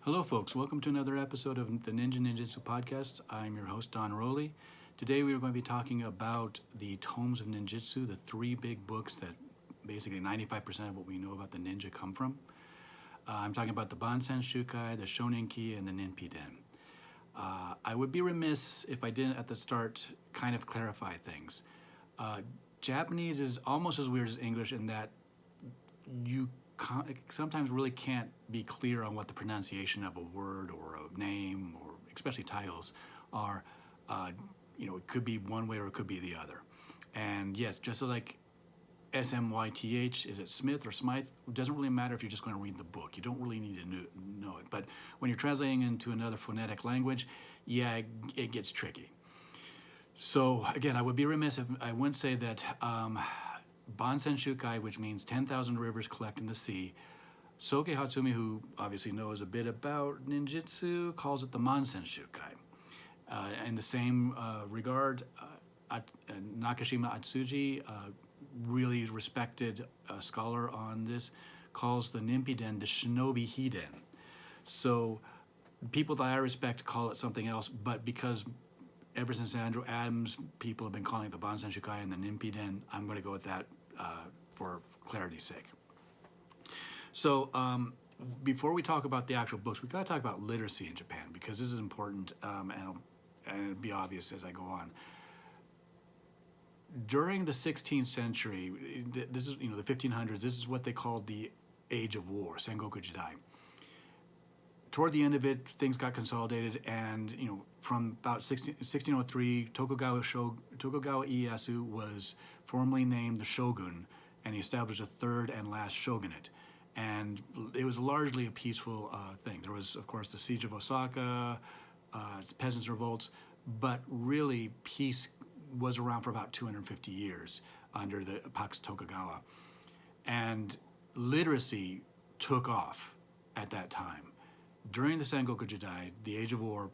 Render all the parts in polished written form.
Hello, folks. Welcome to another episode of the Ninjutsu podcast. I'm your host, Don Rowley. Today, we are going to be talking about the tomes of ninjutsu, the three big books that basically 95% of what we know about the ninja come from. I'm talking about the Bansen Shukai, the Shoninki, and the Ninpiden. I would be remiss if I didn't at the start kind of clarify things. Japanese is almost as weird as English in that you sometimes really can't be clear on what the pronunciation of a word or a name, or especially titles, are. It could be one way or it could be the other. And yes, just like SMYTH, is it Smith or Smythe? It doesn't really matter if you're just going to read the book. You don't really need to know it. But when you're translating into another phonetic language, yeah, it gets tricky. So again, I would be remiss if I wouldn't say that Bansen Shukai, which means 10,000 rivers collect in the sea. Soke Hatsumi, who obviously knows a bit about ninjutsu, calls it the Bansen Shukai. In the same regard, Nakashima Atsuji, really respected scholar on this, calls the Ninpiden the Shinobi Hiden. So people that I respect call it something else, but because ever since Andrew Adams, people have been calling it the Bansen Shukai and the Ninpiden, I'm going to go with that for clarity's sake. So before we talk about the actual books, we got to talk about literacy in Japan, because this is important, and it'll be obvious as I go on. During the 16th century, this is the 1500s. This is what they called the Age of War, Sengoku Jidai. Toward the end of it, things got consolidated, and from about 1603, Tokugawa Ieyasu was formally named the shogun, and he established a third and last shogunate. And it was largely a peaceful thing. There was, of course, the siege of Osaka, peasants' revolts, but really peace was around for about 250 years under the Pax Tokugawa. And literacy took off at that time. During the Sengoku Jidai, the Age of War,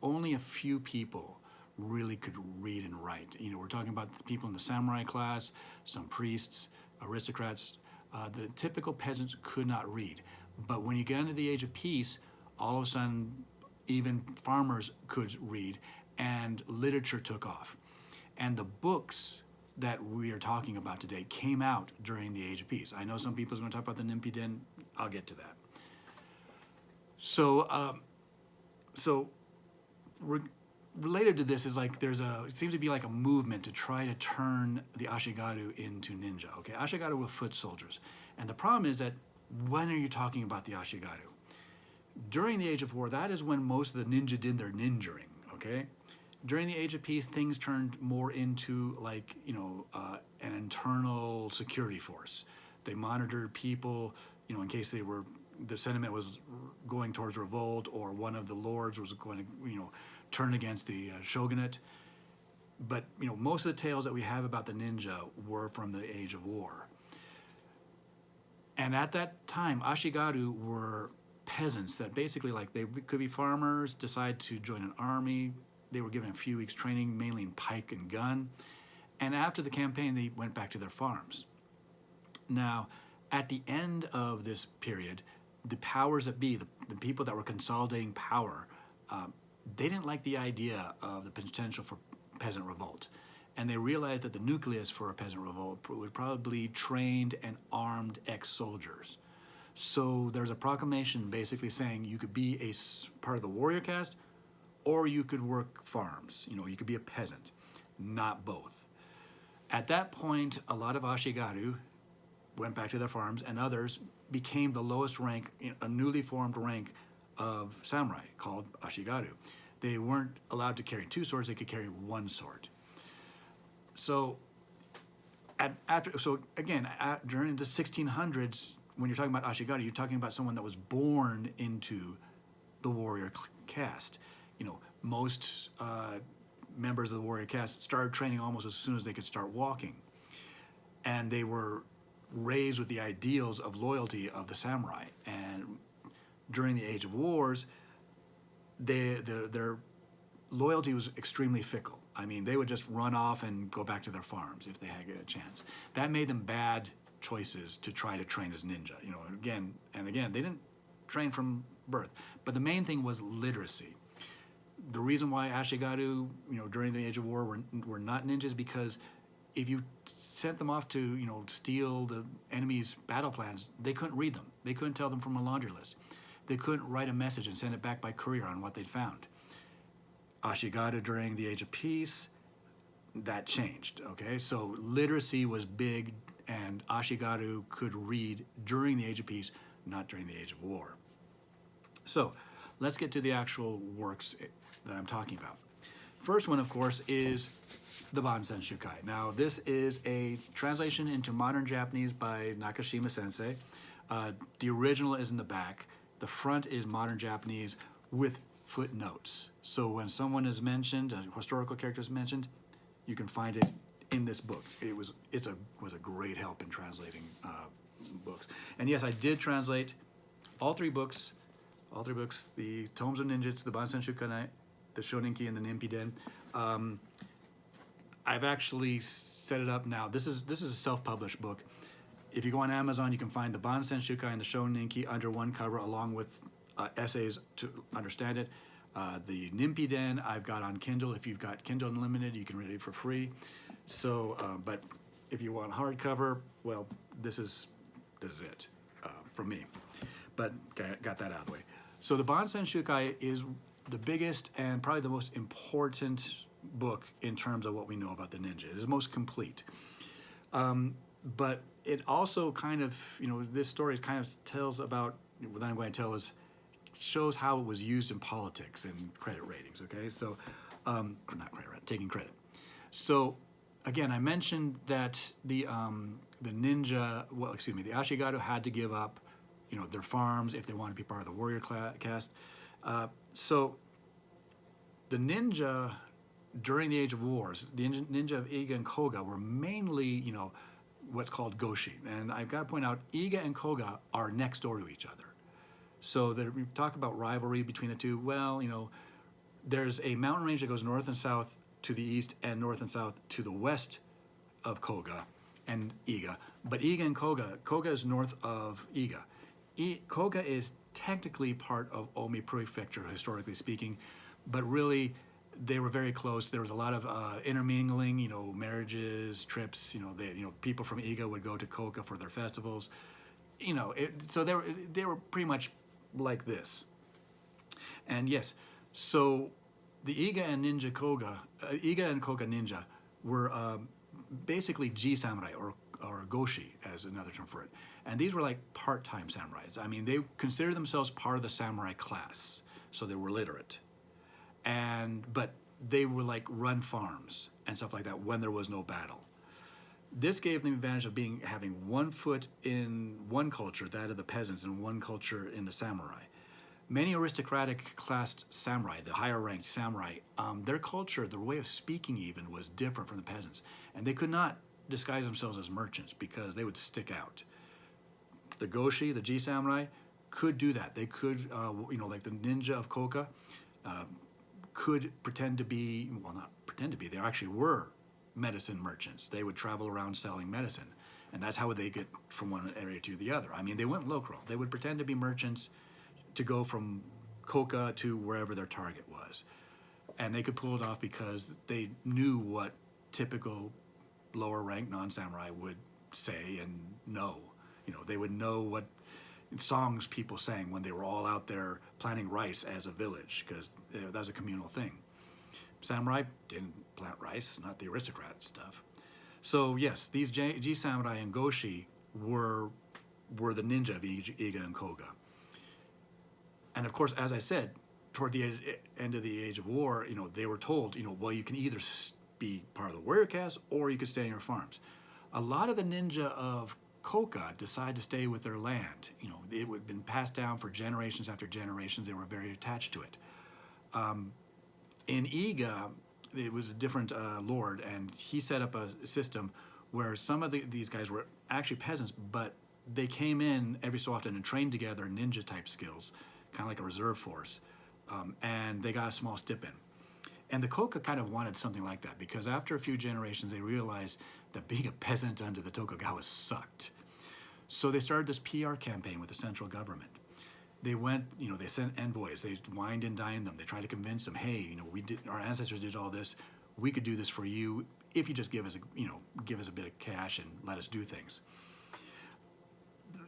only a few people really could read and write. We're talking about the people in the samurai class, some priests, aristocrats. The typical peasants could not read. But when you get into the Age of Peace, all of a sudden, even farmers could read, and literature took off. And the books that we are talking about today came out during the Age of Peace. I know some people are going to talk about the Ninpiden. I'll get to that. Related to this is it seems to be like a movement to try to turn the Ashigaru into ninja. Okay, Ashigaru were foot soldiers, and the problem is that when are you talking about the Ashigaru? During the Age of War, that is when most of the ninja did their ninjuring. Okay, during the Age of Peace, things turned more into an internal security force. They monitored people, in case the sentiment was going towards revolt, or one of the lords was going to, turn against the shogunate. But, most of the tales that we have about the ninja were from the Age of War. And at that time, Ashigaru were peasants that basically, they could be farmers, decide to join an army. They were given a few weeks training, mainly in pike and gun. And after the campaign, they went back to their farms. Now, at the end of this period, the powers that be, the people that were consolidating power, they didn't like the idea of the potential for peasant revolt. And they realized that the nucleus for a peasant revolt would probably trained and armed ex-soldiers. So there's a proclamation basically saying you could be a part of the warrior caste, or you could work farms. You could be a peasant, not both. At that point, a lot of Ashigaru went back to their farms, and others became the lowest rank, a newly formed rank of samurai called Ashigaru. They weren't allowed to carry two swords, they could carry one sword. So, during the 1600s, when you're talking about Ashigaru, you're talking about someone that was born into the warrior caste. Most members of the warrior caste started training almost as soon as they could start walking. And they were raised with the ideals of loyalty of the samurai. And during the Age of Wars, their loyalty was extremely fickle. I mean, they would just run off and go back to their farms if they had a chance. That made them bad choices to try to train as ninja. Again, they didn't train from birth. But the main thing was literacy. The reason why Ashigaru, during the Age of War were not ninjas, because if you sent them off to, steal the enemy's battle plans, they couldn't read them. They couldn't tell them from a laundry list. They couldn't write a message and send it back by courier on what they'd found. Ashigaru during the Age of Peace, that changed, okay? So literacy was big, and Ashigaru could read during the Age of Peace, not during the Age of War. So let's get to the actual works that I'm talking about. First one, of course, is the Bansen Shukai. Now, this is a translation into modern Japanese by Nakashima Sensei. The original is in the back. The front is modern Japanese with footnotes. So when someone is mentioned, a historical character is mentioned, you can find it in this book. It was a great help in translating books. And yes, I did translate all three books, the Tomes of Ninjutsu, the Bansen Shukai, the Shoninki, and the Ninpiden. I've actually set it up now. This is a self-published book. If you go on Amazon, you can find the Bansen Shukai and the Shoninki under one cover, along with essays to understand it. The Ninpiden I've got on Kindle. If you've got Kindle Unlimited, you can read it for free. So, but if you want hardcover, well, this is it from me. But got that out of the way. So the Bansen Shukai is the biggest and probably the most important book in terms of what we know about the ninja. It is most complete. But it also kind of, this story kind of tells about, what I'm going to tell is, shows how it was used in politics and credit ratings, okay? So, not credit rating, taking credit. So, again, I mentioned that the ninja, the Ashigaru had to give up, their farms if they wanted to be part of the warrior caste. So, the ninja during the Age of Wars, the ninja of Iga and Koga were mainly, what's called Goshi. And I've got to point out, Iga and Koga are next door to each other. So we talk about rivalry between the two. Well, there's a mountain range that goes north and south to the east and north and south to the west of Koga and Iga. But Iga and Koga is north of Iga. Koga is technically part of Omi Prefecture, historically speaking, but really they were very close. There was a lot of intermingling, marriages, trips. People from Iga would go to Koga for their festivals. So they were pretty much like this. And yes, so the Iga and Koga ninja were basically G samurai or Goshi as another term for it. And these were like part-time samurais. I mean, they considered themselves part of the samurai class, so they were literate. But they were like run farms and stuff like that when there was no battle. This gave them the advantage of having one foot in one culture, that of the peasants, and one culture in the samurai. Many aristocratic classed samurai, the higher ranked samurai, their culture, their way of speaking even, was different from the peasants. And they could not disguise themselves as merchants because they would stick out. The Goshi, the G samurai, could do that. They could, like the ninja of Koga, could pretend to be, well, not pretend to be, they actually were medicine merchants. They would travel around selling medicine. And that's how they get from one area to the other. I mean, they went local. They would pretend to be merchants to go from Koga to wherever their target was. And they could pull it off because they knew what typical lower ranked non-samurai would say and know. They would know what songs people sang when they were all out there planting rice as a village, because that was a communal thing. Samurai didn't plant rice, not the aristocrat stuff. So yes, these G samurai and Goshi were the ninja of Iga and Koga. And of course, as I said, toward the end of the Age of War, they were told, well, you can either be part of the warrior caste or you could stay in your farms. A lot of the ninja of Koga decided to stay with their land. It had been passed down for generations after generations. They were very attached to it. In Iga, it was a different lord, and he set up a system where some of these guys were actually peasants, but they came in every so often and trained together ninja-type skills, kind of like a reserve force, and they got a small stipend. And the Koga kind of wanted something like that, because after a few generations, they realized that being a peasant under the Tokugawa sucked. So they started this PR campaign with the central government. they went, they sent envoys, they wined and dined them, they tried to convince them, hey, our ancestors did all this, we could do this for you if you just give us a bit of cash and let us do things.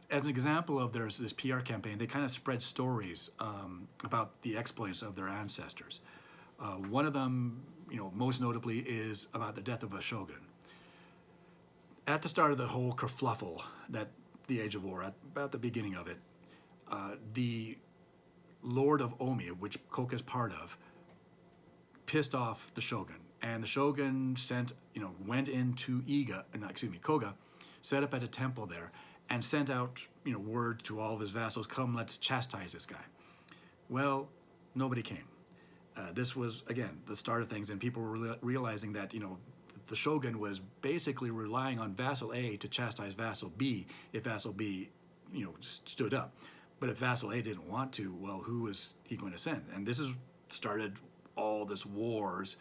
As an example of this PR campaign, they kind of spread stories about the exploits of their ancestors. One of them, most notably, is about the death of a shogun. At the start of the whole kerfluffle, the Age of War, about the beginning of it, the Lord of Omi, which Koga is part of, pissed off the shogun, and the shogun went into Koga, set up at a temple there, and sent out word to all of his vassals, come, let's chastise this guy. Well, nobody came. This was, again, the start of things, and people were realizing that the shogun was basically relying on vassal A to chastise vassal B if vassal B stood up. But if vassal A didn't want to, well, who was he going to send? And this started all this wars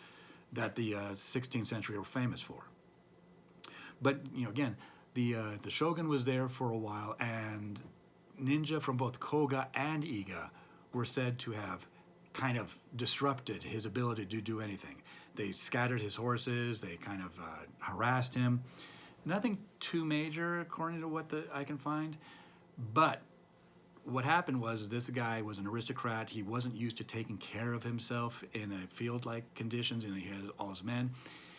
that the 16th century were famous for. But again, the shogun was there for a while, and ninja from both Koga and Iga were said to have kind of disrupted his ability to do anything. They scattered his horses, they kind of harassed him. Nothing too major, according to what I can find. But what happened was this guy was an aristocrat. He wasn't used to taking care of himself in a field-like conditions, and he had all his men.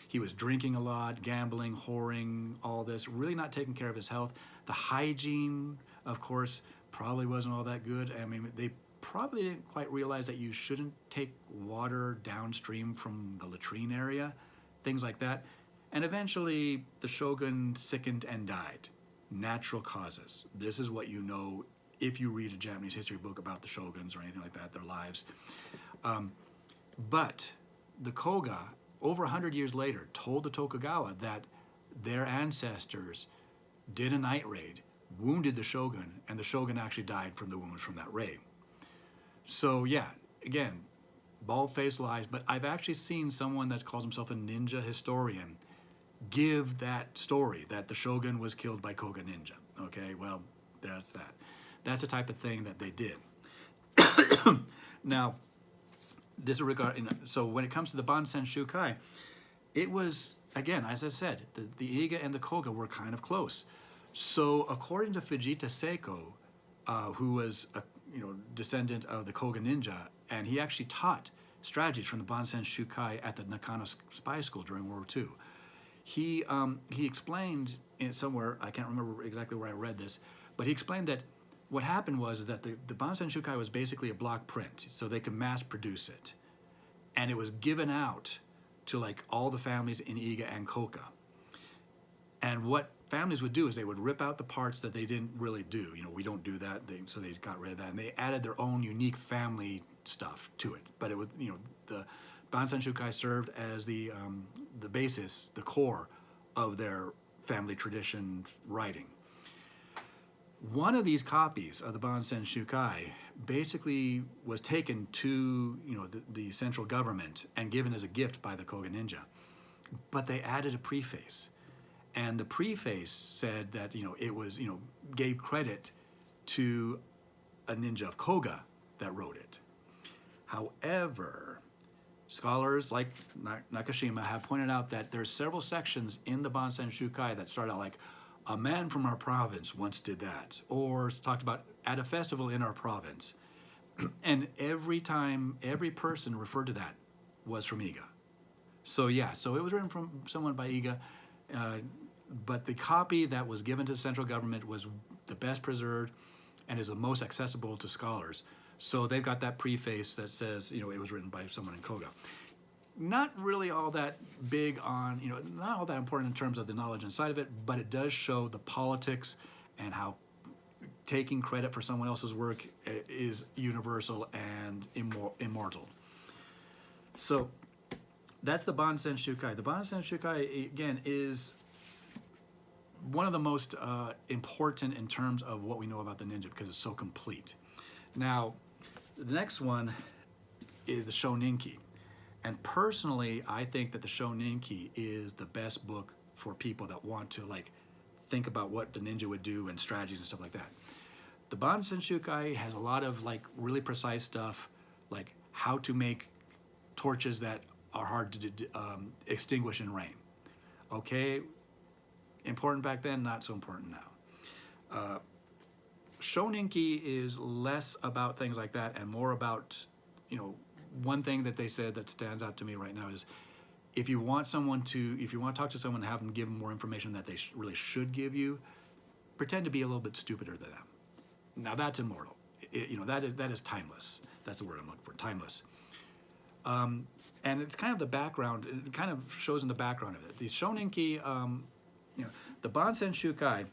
He was drinking a lot, gambling, whoring, all this, really not taking care of his health. The hygiene, of course, probably wasn't all that good. I mean, they probably didn't quite realize that you shouldn't take water downstream from the latrine area, things like that. And eventually, the shogun sickened and died. Natural causes. This is what you know if you read a Japanese history book about the shoguns or anything like that, their lives. But the Koga, over 100 years later, told the Tokugawa that their ancestors did a night raid, wounded the shogun, and the shogun actually died from the wounds from that raid. So yeah, again, bald-faced lies, but I've actually seen someone that calls himself a ninja historian give that story, that the shogun was killed by Koga ninja. Okay, well, that's that. That's the type of thing that they did. Now, so when it comes to the Bansenshukai, it was, again, as I said, the Iga and the Koga were kind of close. So according to Fujita Seiko, who was a descendant of the Koga ninja, and he actually taught strategies from the Bansenshukai at the Nakano Spy School during World War II. He explained somewhere, I can't remember exactly where I read this, but he explained that what happened was that the Bansenshukai was basically a block print, so they could mass produce it. And it was given out to like all the families in Iga and Koga. And what families would do is they would rip out the parts that they didn't really do. We don't do that, so they got rid of that. And they added their own unique family stuff to it. But it would, the Bansenshukai served as the basis, the core of their family tradition writing. One of these copies of the Bansenshukai basically was taken to the central government and given as a gift by the Koga ninja. But they added a preface. And the preface said that, it was, gave credit to a ninja of Koga that wrote it. However, scholars like Nakashima have pointed out that there's several sections in the Bansenshukai that start out like, a man from our province once did that, or talked about at a festival in our province. And every time, every person referred to that was from Iga. So yeah, so it was written from someone by Iga, but the copy that was given to the central government was the best preserved and is the most accessible to scholars. So they've got that preface that says, it was written by someone in Koga. Not really all that big on, not all that important in terms of the knowledge inside of it, but it does show the politics and how taking credit for someone else's work is universal and immortal. So that's the Bansenshukai. The Bansenshukai, again, is one of the most important in terms of what we know about the ninja because it's so complete. Now, the next one is the Shoninki. And personally, I think that the Shoninki is the best book for people that want to think about what the ninja would do and strategies and stuff like that. The Bansen Shukai has a lot of like really precise stuff, like how to make torches that are hard to extinguish in rain. Okay, important back then, not so important now. Shoninki is less about things like that and more about, one thing that they said that stands out to me right now is if you want to talk to someone and have them give them more information that they really should give you, pretend to be a little bit stupider than them. Now that's immortal. That is timeless. That's the word I'm looking for, timeless. And it's kind of the background. It kind of shows in the background of it. The Shoninki, the Bansen Shukai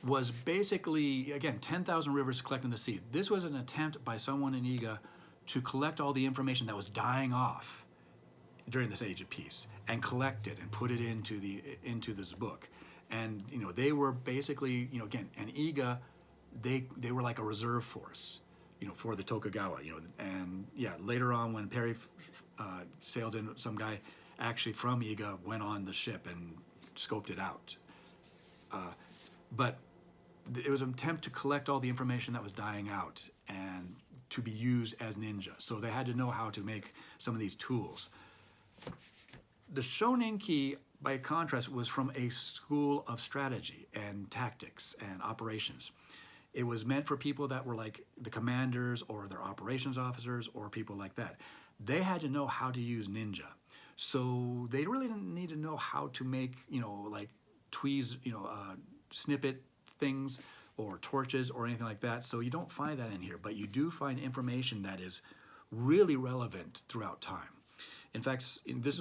was basically, again, 10,000 rivers collecting the sea. This was an attempt by someone in Iga to collect all the information that was dying off during this age of peace and collect it and put it into this book. And they were basically, again, and Iga, they were like a reserve force, for the Tokugawa, and yeah, later on when Perry sailed in, some guy actually from Iga went on the ship and scoped it out. But it was an attempt to collect all the information that was dying out and to be used as ninja. So they had to know how to make some of these tools. The Shoninki, by contrast, was from a school of strategy and tactics and operations. It was meant for people that were like the commanders or their operations officers or people like that. They had to know how to use ninja. So they really didn't need to know how to make, like tweeze, snippet things or torches or anything like that. So you don't find that in here, but you do find information that is really relevant throughout time. In fact, this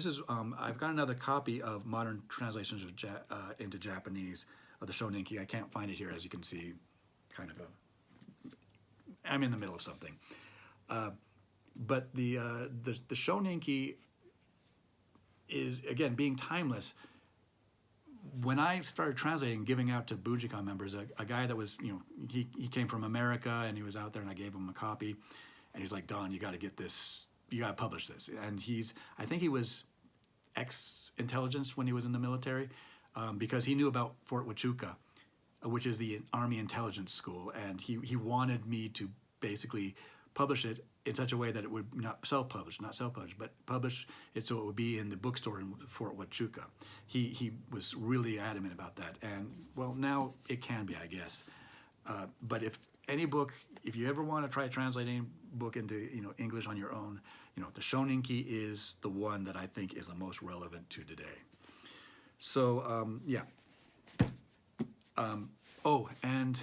is I've got another copy of modern translations of into Japanese of the Shoninki. I can't find it here, as you can see. I'm in the middle of something. But the Shoninki is, again, being timeless. When I started translating, giving out to Bujikon members, a guy that was, he came from America and he was out there, and I gave him a copy, and he's like, Don, you got to get this. You got to publish this. And I think he was ex-intelligence when he was in the military, because he knew about Fort Huachuca, which is the Army Intelligence School, and he wanted me to basically publish it in such a way that it would not self-publish, but publish it so it would be in the bookstore in Fort Huachuca. He was really adamant about that, and well, now it can be, I guess. But if you ever want to try translating a book into English on your own, the Shoninki is the one that I think is the most relevant to today. So yeah. And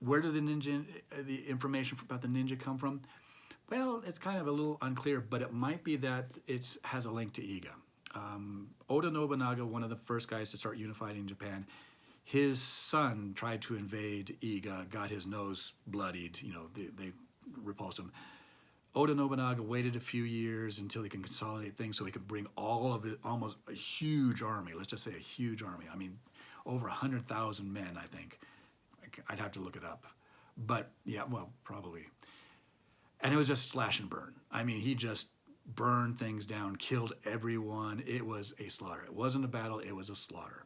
where did the information about the ninja come from? Well, it's kind of a little unclear, but it might be that it has a link to Iga. Oda Nobunaga, one of the first guys to start unifying Japan, his son tried to invade Iga, got his nose bloodied, they repulsed him. Oda Nobunaga waited a few years until he can consolidate things so he could bring all of it, almost a huge army, let's just say a huge army. I mean, over 100,000 men, I think. I'd have to look it up. But yeah, well, probably. And it was just slash and burn. I mean, he just burned things down, killed everyone. It was a slaughter. It wasn't a battle, it was a slaughter.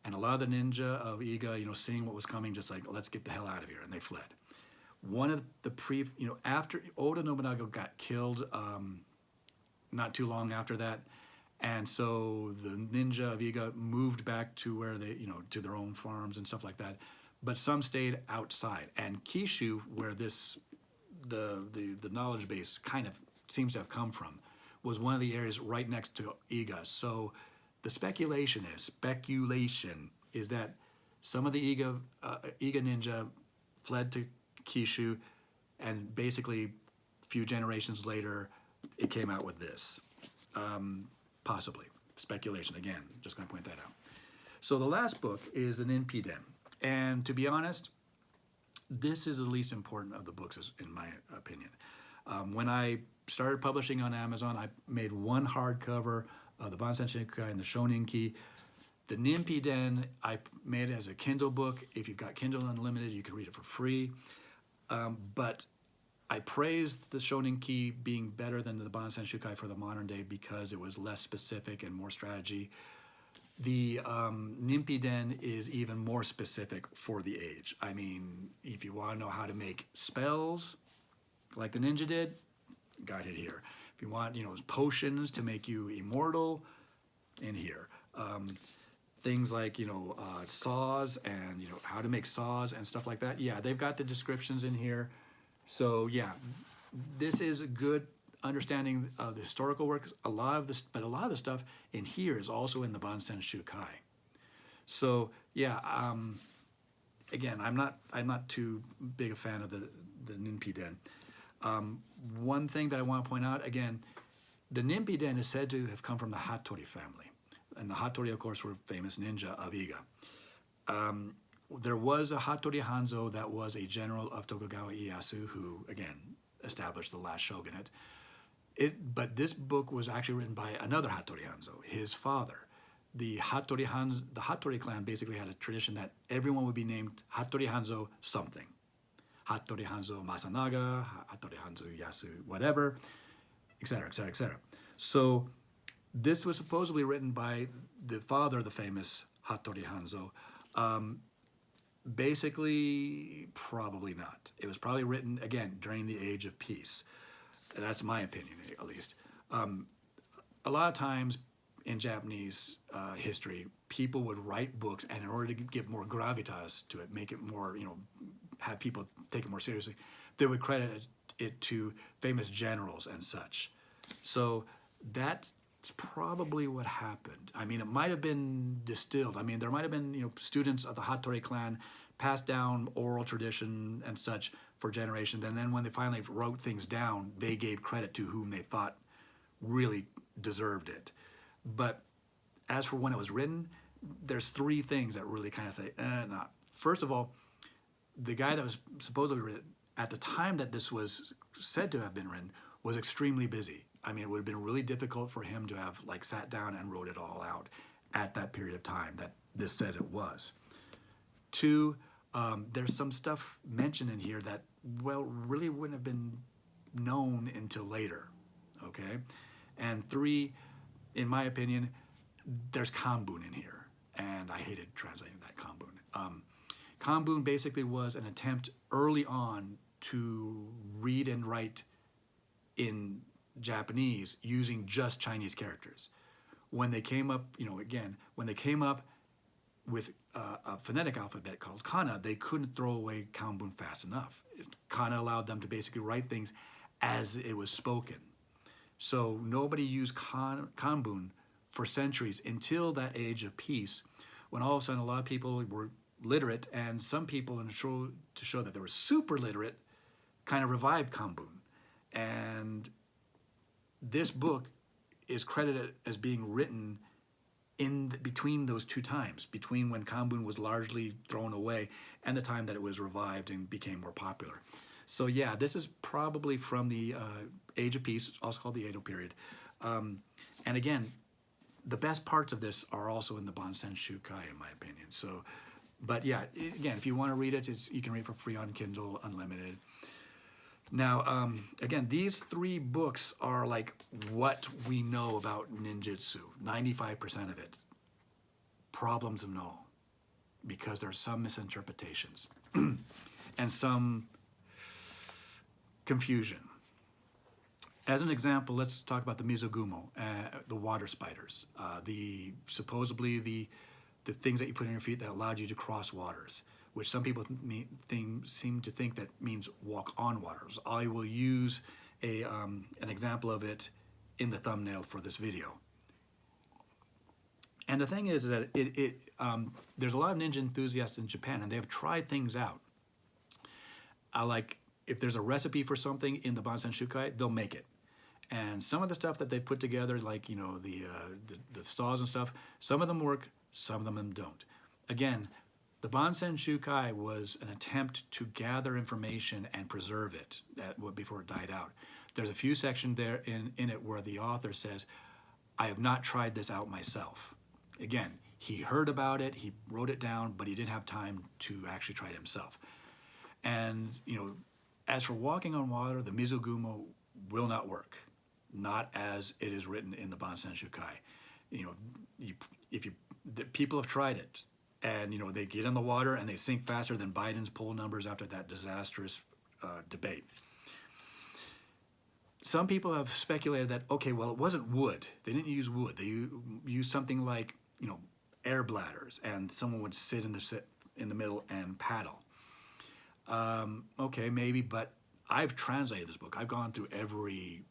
And a lot of the ninja of Iga, seeing what was coming, just like, let's get the hell out of here, and they fled. One of the after Oda Nobunaga got killed, not too long after that, and so the ninja of Iga moved back to where they, to their own farms and stuff like that. But some stayed outside. And Kishu, where the knowledge base kind of seems to have come from, was one of the areas right next to Iga. So the speculation is that some of the Iga ninja fled to Kishu, and basically a few generations later, it came out with this. Possibly. Speculation, again, just going to point that out. So the last book is the Ninpiden. And to be honest, this is the least important of the books, in my opinion. When I started publishing on Amazon, I made one hardcover of the Bansen Shukai and the Shoninki. The Ninpiden, I made it as a Kindle book. If you've got Kindle Unlimited, you can read it for free. But I praised the Shoninki being better than the Bansen Shukai for the modern day because it was less specific and more strategy. The Ninpiden is even more specific for the age. I mean, if you want to know how to make spells like the ninja did, got it here. If you want, potions to make you immortal, in here. Things like, saws and, how to make saws and stuff like that. Yeah, they've got the descriptions in here. So yeah, this is a good understanding of the historical work. A lot of the stuff in here is also in the Bansen Shukai. So yeah, again, I'm not too big a fan of the Ninpiden. One thing that I want to point out again, the Ninpiden is said to have come from the Hattori family, and the Hattori, of course, were famous ninja of Iga. There was a Hattori Hanzo that was a general of Tokugawa Ieyasu, who again established the last shogunate. But this book was actually written by another Hattori Hanzo, his father. The Hattori clan basically had a tradition that everyone would be named Hattori Hanzo something. Hattori Hanzo Masanaga, Hattori Hanzo Yasu, whatever, etc., etc., etc. So this was supposedly written by the father of the famous Hattori Hanzo. Basically, probably not. It was probably written, again, during the Age of Peace. That's my opinion, at least. A lot of times in Japanese history, people would write books, and in order to give more gravitas to it, make it more, have people take it more seriously, they would credit it to famous generals and such. So that's probably what happened. I mean, it might have been distilled. I mean, there might have been, students of the Hattori clan passed down oral tradition and such for generations, and then when they finally wrote things down, they gave credit to whom they thought really deserved it. But as for when it was written, there's three things that really kind of say, not. First of all, the guy that was supposedly written, at the time that this was said to have been written, was extremely busy. I mean, it would have been really difficult for him to have sat down and wrote it all out at that period of time that this says it was. Two, there's some stuff mentioned in here that, really wouldn't have been known until later, okay? And three, in my opinion, there's kanbun in here, and I hated translating that kanbun. Kanbun basically was an attempt early on to read and write in Japanese using just Chinese characters. When they came up, when they came up with a phonetic alphabet called kana, they couldn't throw away kanbun fast enough. Kana allowed them to basically write things as it was spoken. So nobody used kanbun for centuries until that Age of Peace, when all of a sudden a lot of people were literate, and some people, to show that they were super literate, kind of revived kanbun. And this book is credited as being written in between those two times, between when kanbun was largely thrown away and the time that it was revived and became more popular. So yeah, this is probably from the Age of Peace, it's also called the Edo period. And again, the best parts of this are also in the Bansenshukai, in my opinion. So, but yeah, again, if you want to read it, you can read it for free on Kindle Unlimited. Now, again, these three books are like what we know about ninjutsu, 95% of it. Problems and all, because there are some misinterpretations and some confusion. As an example, let's talk about the Mizogumo, the water spiders, supposedly the things that you put in your feet that allowed you to cross waters, which some people seem to think that means walk on waters. I will use an example of it in the thumbnail for this video. And the thing is that there's a lot of ninja enthusiasts in Japan, and they have tried things out. Like if there's a recipe for something in the Bansenshukai, they'll make it. And some of the stuff that they've put together, like the saws and stuff, some of them work, some of them don't. Again, the Bansenshukai was an attempt to gather information and preserve it before it died out. There's a few sections there in it where the author says, I have not tried this out myself. Again, he heard about it, he wrote it down, but he didn't have time to actually try it himself. And, as for walking on water, the Mizogumo will not work. Not as it is written in the Bansenshukai. people have tried it, and they get in the water and they sink faster than Biden's poll numbers after that disastrous debate. Some people have speculated that, okay, well, it wasn't wood. They didn't use wood. They used something like air bladders, and someone would sit in the middle and paddle. Okay, maybe, but I've translated this book. I've gone through every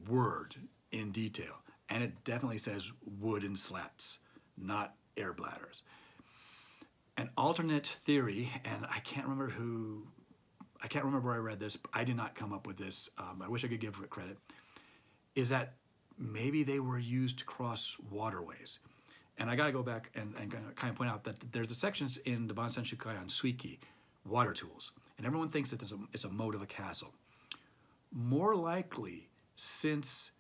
word in detail, and it definitely says wooden slats, not air bladders. An alternate theory, and I can't remember where I read this, but I did not come up with this. I wish I could give it credit, is that maybe they were used to cross waterways. And I got to go back and kind of point out that there's the sections in the Bansenshukai on Suiki, water tools. And everyone thinks that it's a moat of a castle. More likely, since,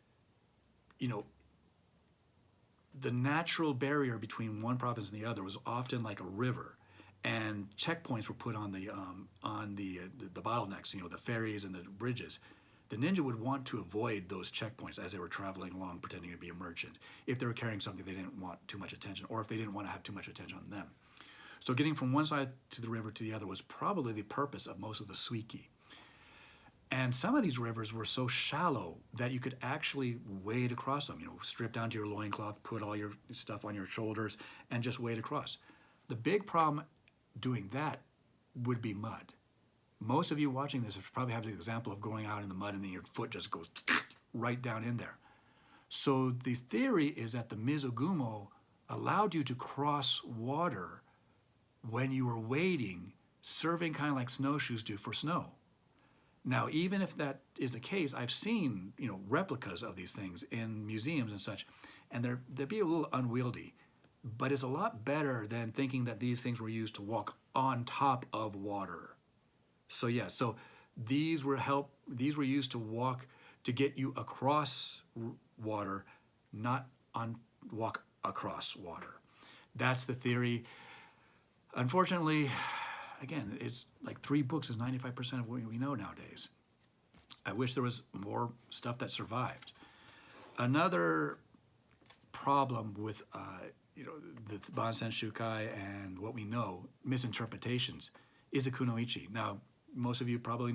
the natural barrier between one province and the other was often like a river, and checkpoints were put on the bottlenecks, the ferries and the bridges. The ninja would want to avoid those checkpoints as they were traveling along pretending to be a merchant, if they were carrying something they didn't want too much attention, or if they didn't want to have too much attention on them. So getting from one side to the river to the other was probably the purpose of most of the Suiki. And some of these rivers were so shallow that you could actually wade across them, strip down to your loincloth, put all your stuff on your shoulders, and just wade across. The big problem doing that would be mud. Most of you watching this probably have the example of going out in the mud and then your foot just goes right down in there. So the theory is that the Mizogumo allowed you to cross water when you were wading, serving kind of like snowshoes do for snow. Now, even if that is the case, I've seen replicas of these things in museums and such, and they'd be a little unwieldy. But it's a lot better than thinking that these things were used to walk on top of water. So yeah, so these were used to get you across water, not walk across water. That's the theory. Unfortunately, again, it's like 3 books is 95% of what we know nowadays. I wish there was more stuff that survived. Another problem with the Bansen Shukai and what we know, misinterpretations, is the kunoichi. Now, most of you probably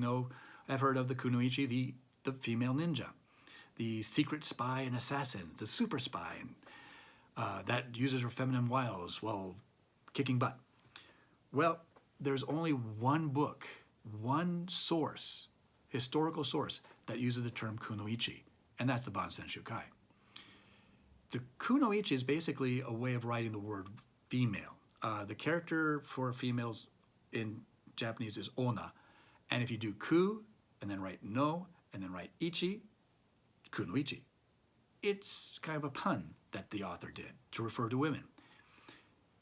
have heard of the kunoichi, the female ninja, the secret spy and assassin, the super spy, that uses her feminine wiles while kicking butt. Well, there's only one book, one source, historical source, that uses the term kunoichi, and that's the Bansen Shukai. The kunoichi is basically a way of writing the word female. The character for females in Japanese is ona, and if you do ku, and then write no, and then write ichi, kunoichi. It's kind of a pun that the author did to refer to women.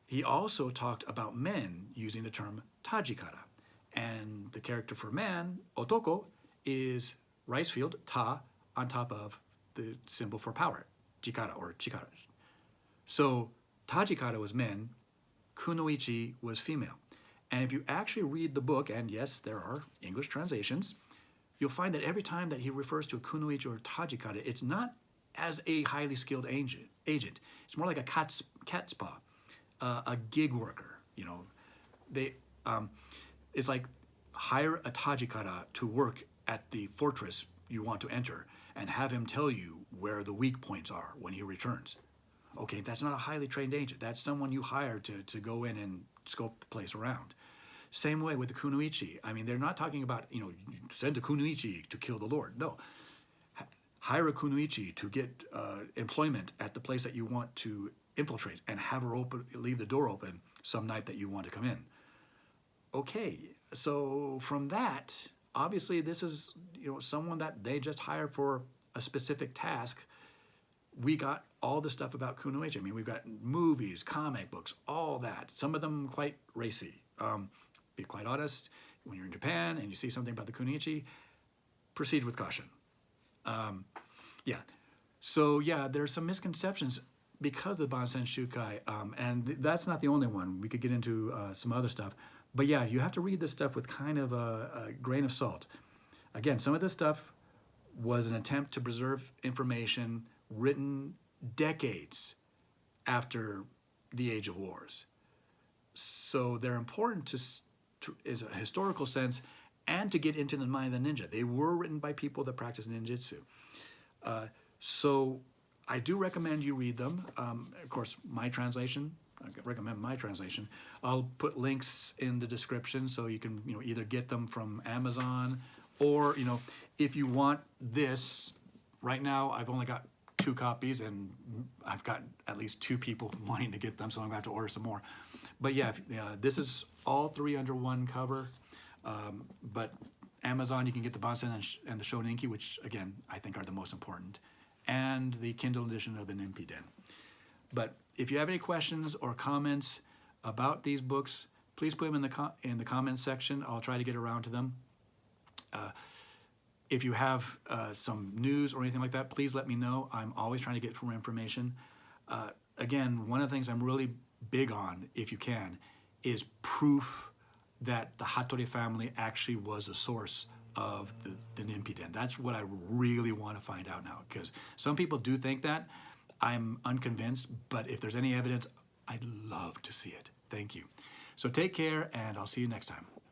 He also talked about men using the term tajikara, and the character for man, otoko, is rice field, ta, on top of the symbol for power, jikara or chikara. So tajikara was men, kunoichi was female. And if you actually read the book, and yes, there are English translations, you'll find that every time that he refers to a kunoichi or tajikara, it's not as a highly skilled agent. It's more like a catspaw, a gig worker. It's like hire a tajikara to work at the fortress you want to enter and have him tell you where the weak points are when he returns. Okay, that's not a highly trained agent. That's someone you hire to go in and scope the place around. Same way with the kunoichi. I mean, they're not talking about, send a kunoichi to kill the Lord. No. Hire a kunoichi to get employment at the place that you want to infiltrate and have her leave the door open some night that you want to come in. Okay, so from that, obviously this is someone that they just hired for a specific task. We got all the stuff about kunoichi. I mean, we've got movies, comic books, all that. Some of them quite racy. Be quite honest, when you're in Japan and you see something about the kunoichi, proceed with caution. So there's some misconceptions because of the Bansen Shukai, and that's not the only one. We could get into some other stuff. But yeah, you have to read this stuff with kind of a grain of salt. Again, some of this stuff was an attempt to preserve information written decades after the Age of Wars. So they're important is a historical sense, and to get into the mind of the ninja. They were written by people that practice ninjutsu. So I do recommend you read them. Of course, my translation, I recommend my translation. I'll put links in the description so you can either get them from Amazon, or if you want this, right now I've only got 2 copies, and I've got at least 2 people wanting to get them, so I'm going to have to order some more. But yeah, this is all 3 under one cover. But Amazon, you can get the Bansen and the Shoninki, which again I think are the most important, and the Kindle edition of the Ninpiden. But if you have any questions or comments about these books, please put them in the comments section. I'll try to get around to them. If you have some news or anything like that, please let me know. I'm always trying to get more information. Again, one of the things I'm really big on, if you can, is proof that the Hattori family actually was a source of the Ninpiden. That's what I really want to find out now, because some people do think that. I'm unconvinced, but if there's any evidence, I'd love to see it. Thank you. So take care, and I'll see you next time.